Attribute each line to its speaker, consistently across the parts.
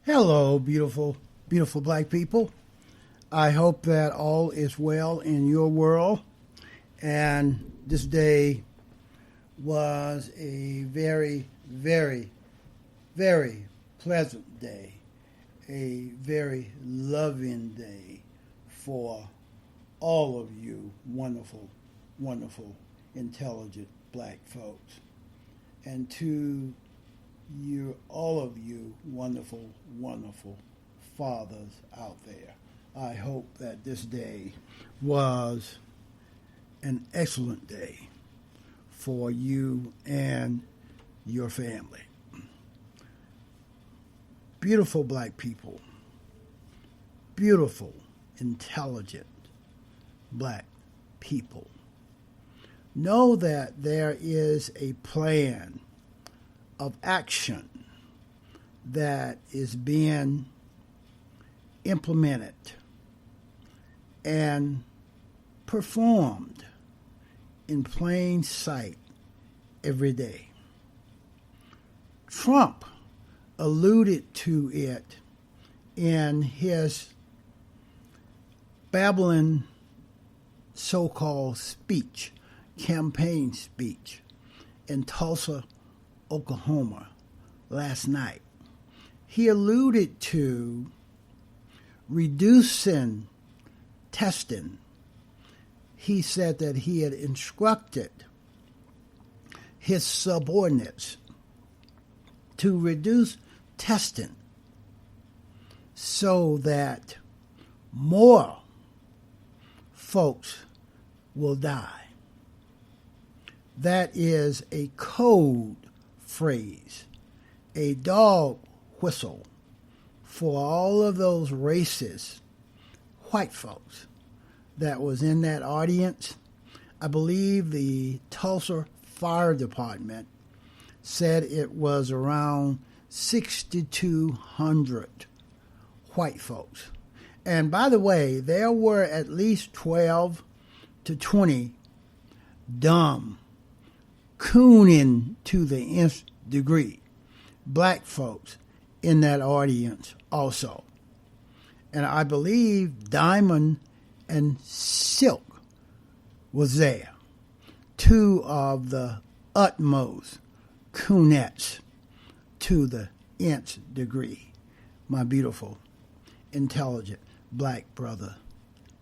Speaker 1: Hello, beautiful, beautiful black people. I hope that all is well in your world. And this day was a very, very, very pleasant day, a very loving day for all of you wonderful, wonderful, intelligent black folks. And to all of you wonderful, wonderful fathers out there. I hope that this day was an excellent day for you and your family. Beautiful black people, beautiful, intelligent black people. Know that there is a plan of action that is being implemented and performed in plain sight every day. Trump alluded to it in his babbling so-called speech, campaign speech in Tulsa, Oklahoma last night. He alluded to reducing testing. He said that he had instructed his subordinates to reduce testing so that more folks will die. That is a code phrase, a dog whistle for all of those racist white folks that was in that audience. I believe the Tulsa Fire Department said it was around 6,200 white folks. And by the way, there were at least 12 to 20 dumb, cooning to the nth degree black folks in that audience also. And I believe Diamond and Silk was there, two of the utmost coonettes to the nth degree, my beautiful, intelligent black brother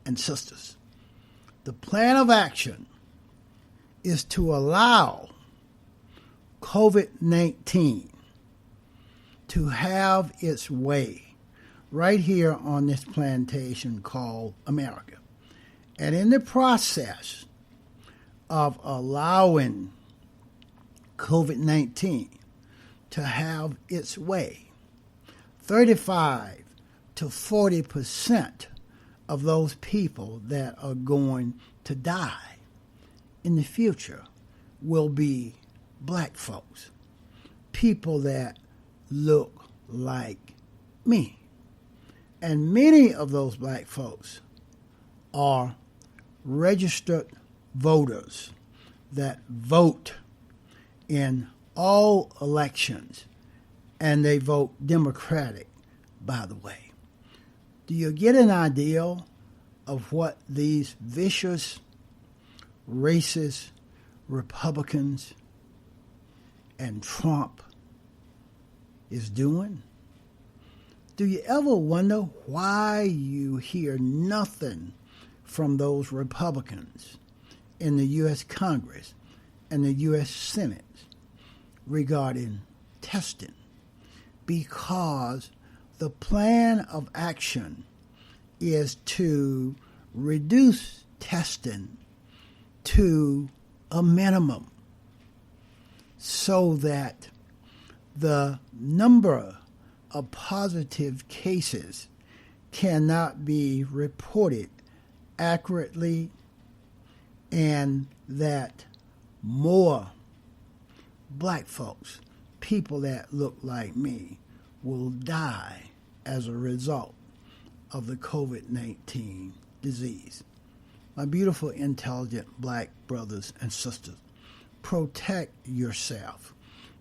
Speaker 1: and sisters. The plan of action is to allow COVID-19 to have its way right here on this plantation called America. And in the process of allowing COVID-19 to have its way, 35 to 40% of those people that are going to die in the future will be black folks, people that look like me. And many of those black folks are registered voters that vote in all elections, and they vote Democratic, by the way. Do you get an idea of what these vicious, racist Republicans and Trump is doing? Do you ever wonder why you hear nothing from those Republicans in the U.S. Congress and the U.S. Senate regarding testing? Because the plan of action is to reduce testing to a minimum so that the number of positive cases cannot be reported accurately, and that more black folks, people that look like me, will die as a result of the COVID-19 disease. My beautiful, intelligent black brothers and sisters, protect yourself.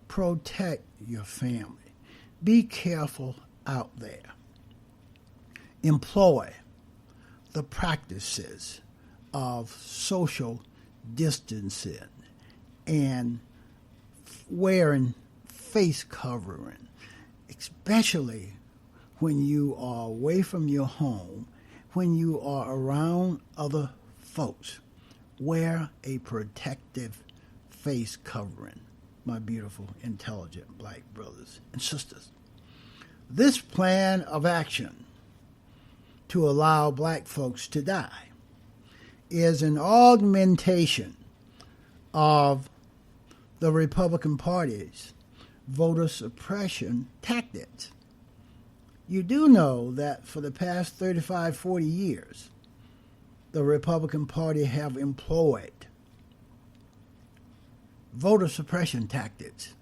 Speaker 1: Protect your family. Be careful out there employ the practices of social distancing and wearing face covering, especially when you are away from your home, when you are around other folks. Wear a protective face covering, my beautiful, intelligent black brothers and sisters. This plan of action to allow black folks to die is an augmentation of the Republican Party's voter suppression tactics. You do know that for the past 35, 40 years, the Republican Party have employed voter suppression tactics.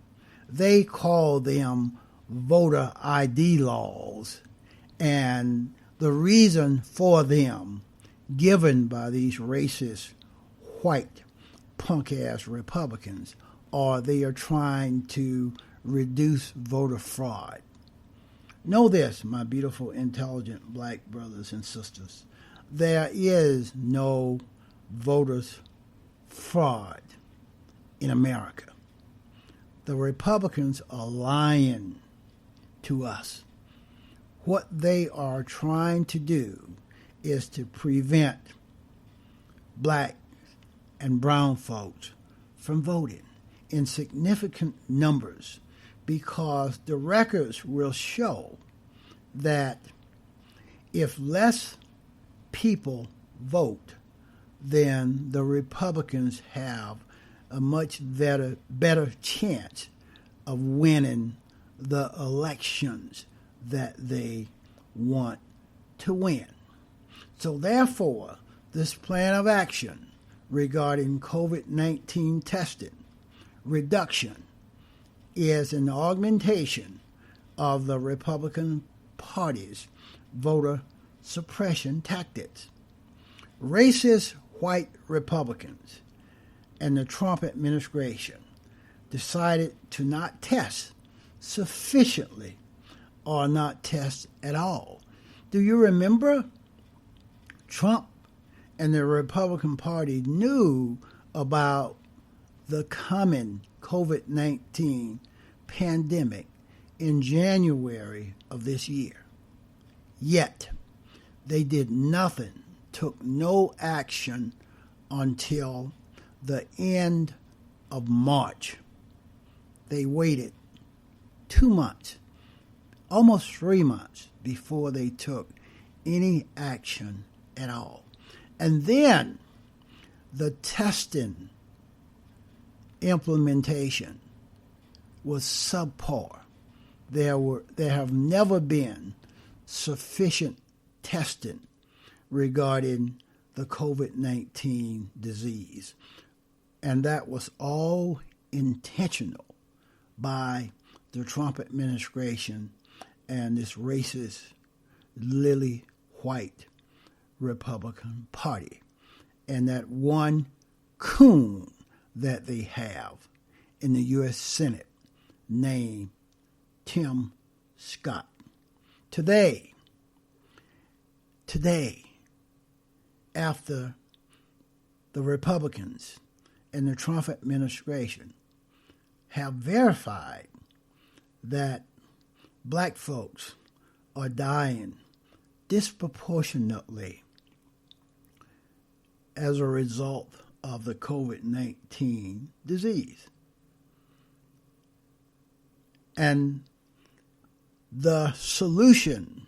Speaker 1: They call them voter ID laws, and the reason for them given by these racist, white, punk-ass Republicans are they are trying to reduce voter fraud. Know this, my beautiful, intelligent black brothers and sisters. There is no voters fraud in America. The Republicans are lying to us. What they are trying to do is to prevent black and brown folks from voting in significant numbers, because the records will show that if less people vote, then the Republicans have a much better chance of winning the elections that they want to win. So therefore, this plan of action regarding COVID-19 testing reduction is an augmentation of the Republican Party's voter suppression tactics. Racist white Republicans and the Trump administration decided to not test sufficiently or not test at all. Do you remember? Trump and the Republican Party knew about the coming COVID-19 pandemic in January of this year. Yet, they did nothing, took no action until the end of March. They waited 2 months, almost 3 months, before they took any action at all. And then the testing implementation was subpar. There have never been sufficient testing regarding the COVID-19 disease. And that was all intentional by the Trump administration and this racist, lily white Republican Party. And that one coon that they have in the U.S. Senate named Tim Scott. Today, after the Republicans and the Trump administration have verified that black folks are dying disproportionately as a result of the COVID-19 disease. And the solution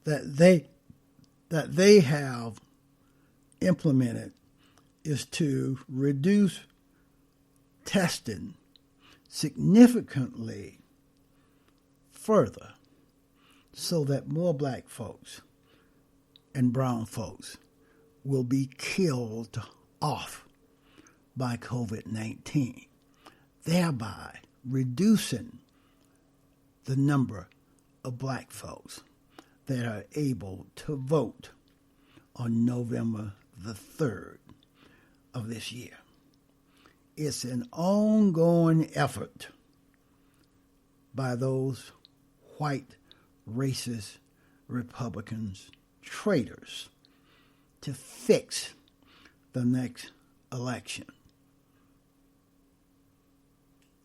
Speaker 1: that they have implemented is to reduce testing significantly further so that more black folks and brown folks will be killed off by COVID-19, thereby reducing the number of black folks that are able to vote on November the 3rd of this year. It's an ongoing effort by those white racist Republicans traitors to fix the next election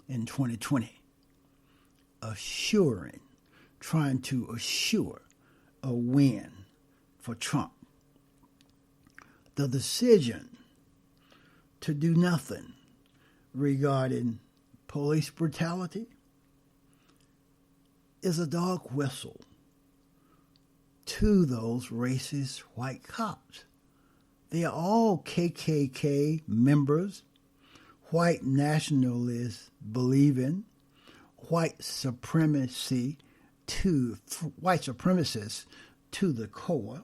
Speaker 1: in 2020, trying to assure a win for Trump. The decision to do nothing regarding police brutality is a dog whistle to those racist white cops. They are all KKK members, white nationalists believing, white supremacists to the core,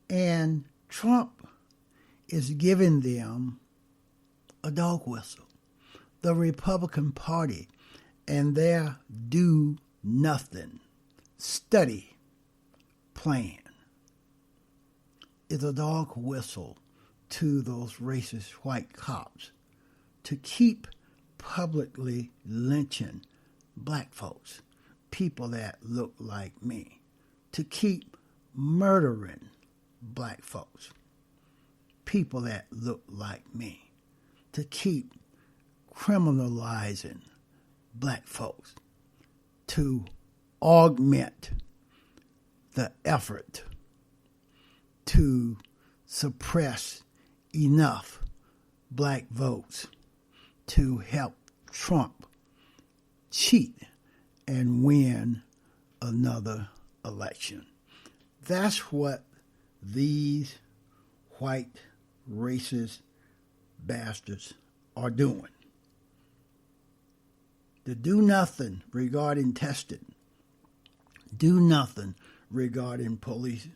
Speaker 1: and Trump is giving them a dog whistle. The Republican Party and their do nothing study plan is a dog whistle to those racist white cops to keep publicly lynching black folks, people that look like me, to keep murdering black folks, people that look like me, to keep criminalizing black folks, to augment the effort to suppress enough black votes to help Trump cheat and win another election. That's what these white racist bastards are doing. To do nothing regarding testing, do nothing regarding police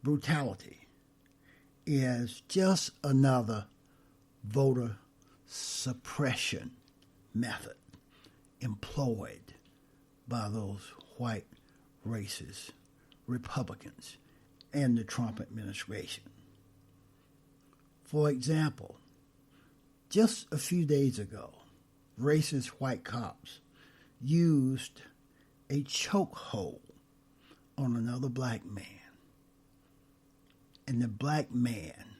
Speaker 1: brutality is just another voter suppression method employed by those white racist Republicans and the Trump administration. For example, just a few days ago, racist white cops used a chokehold on another black man. And the black man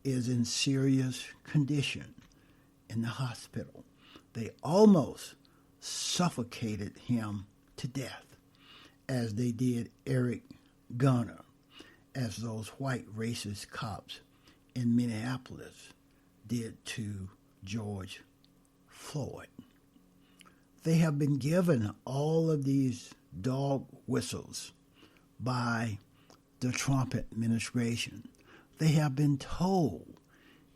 Speaker 1: is in serious condition in the hospital. They almost suffocated him to death, as they did Eric Garner, as those white racist cops in Minneapolis did to George Floyd. They have been given all of these dog whistles by the Trump administration. They have been told,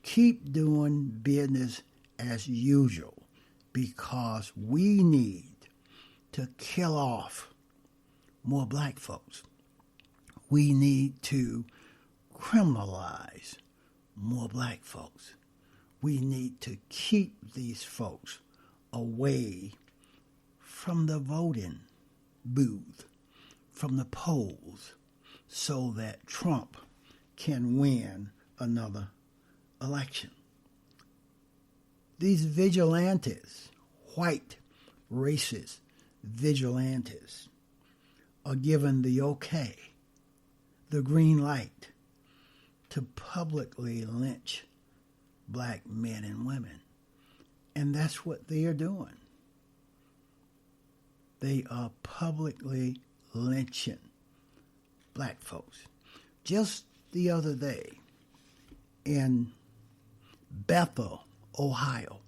Speaker 1: keep doing business as usual because we need to kill off more black folks. We need to criminalize more black folks. We need to keep these folks away from the voting booth, from the polls, so that Trump can win another election. These vigilantes, white racist vigilantes, are given the okay, the green light, to publicly lynch black men and women. And that's what they are doing. They are publicly lynching black folks. Just the other day in Bethel, Ohio,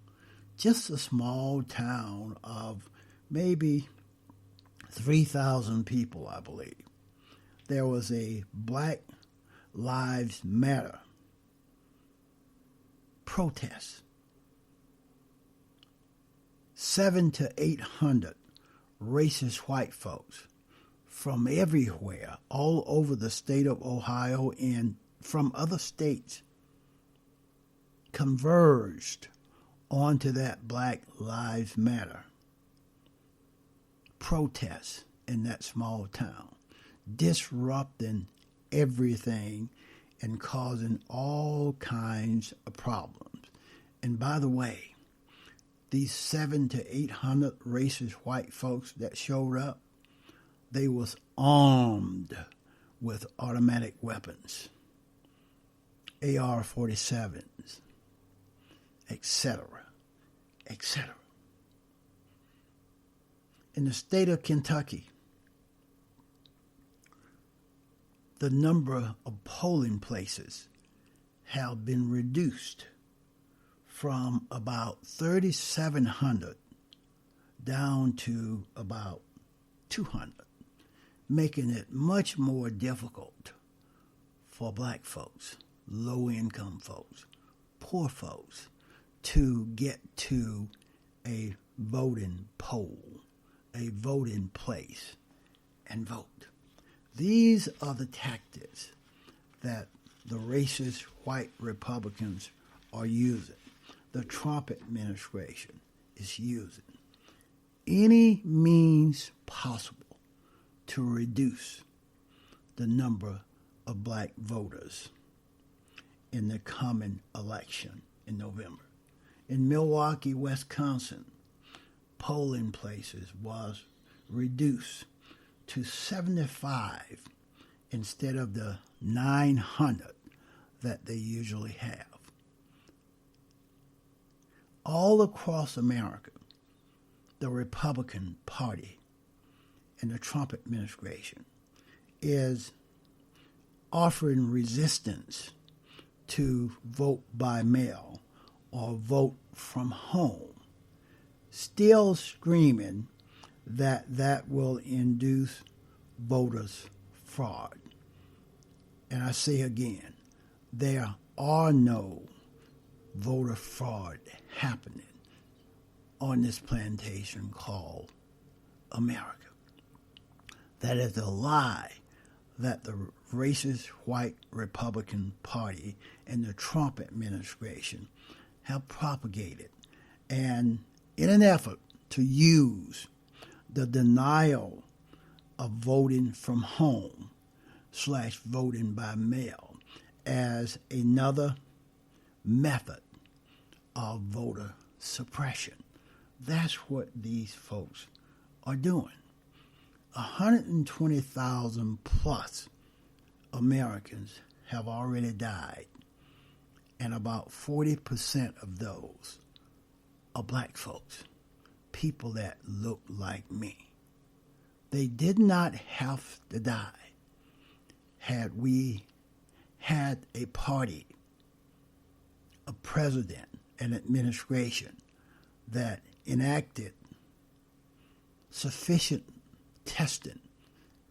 Speaker 1: just a small town of maybe 3,000 people, I believe, there was a Black Lives Matter protest. 700 to 800 racist white folks from everywhere, all over the state of Ohio and from other states, converged onto that Black Lives Matter protest in that small town, disrupting everything and causing all kinds of problems. And by the way, these 700 to 800 racist white folks that showed up, they was armed with automatic weapons, AR-47s, etc., etc. In the state of Kentucky, the number of polling places have been reduced from about 3,700 down to about 200, making it much more difficult for black folks, low-income folks, poor folks to get to a voting poll, a voting place, and vote. These are the tactics that the racist white Republicans are using, the Trump administration is using. Any means possible to reduce the number of black voters in the coming election in November. In Milwaukee, Wisconsin, polling places was reduced to 75 instead of the 900 that they usually have. All across America, the Republican Party and the Trump administration is offering resistance to vote by mail or vote from home, still screaming that that will induce voters' fraud. And I say again, there are no voter fraud happening on this plantation called America. That is a lie that the racist white Republican Party and the Trump administration have propagated. And in an effort to use the denial of voting from home / voting by mail as another method of voter suppression. That's what these folks are doing. 120,000 plus Americans have already died, and about 40% of those are black folks, people that look like me. They did not have to die had we had a party, a president, an administration that enacted sufficient testing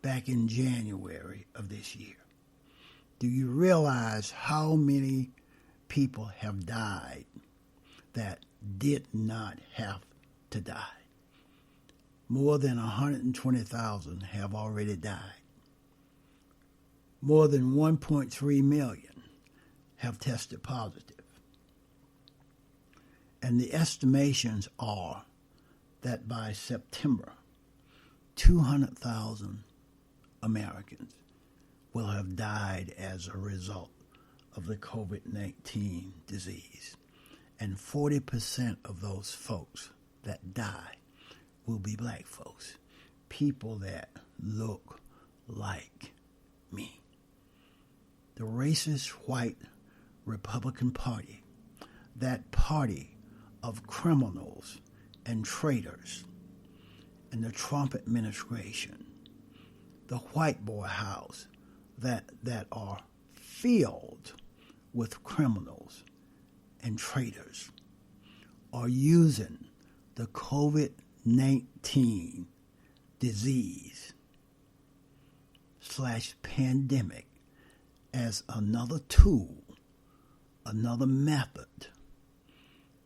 Speaker 1: back in January of this year. Do you realize how many people have died that did not have to die? More than 120,000 have already died. More than 1.3 million have tested positive. And the estimations are that by September, 200,000 Americans will have died as a result of the COVID-19 disease. And 40% of those folks that die will be black folks, people that look like me. The racist white Republican Party, that party of criminals and traitors, and the Trump administration, the White Boy House, that are filled with criminals and traitors, are using the COVID-19 disease / pandemic as another tool, another method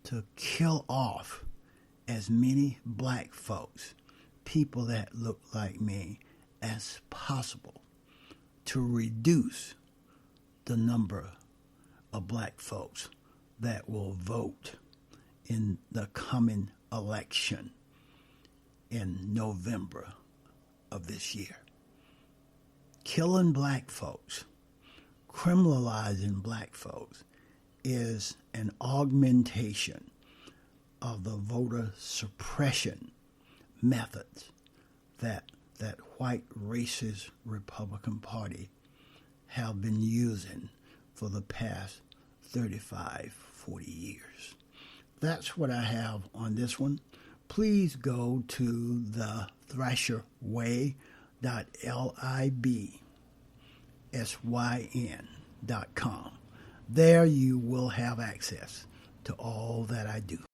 Speaker 1: to kill off as many black folks, people that look like me, as possible, to reduce the number of black folks that will vote in the coming election in November of this year. Killing black folks, criminalizing black folks, is an augmentation of the voter suppression methods that white racist Republican Party have been using for the past 35, 40 years. That's what I have on this one. Please go to the thrasherway.libsyn.com. There you will have access to all that I do.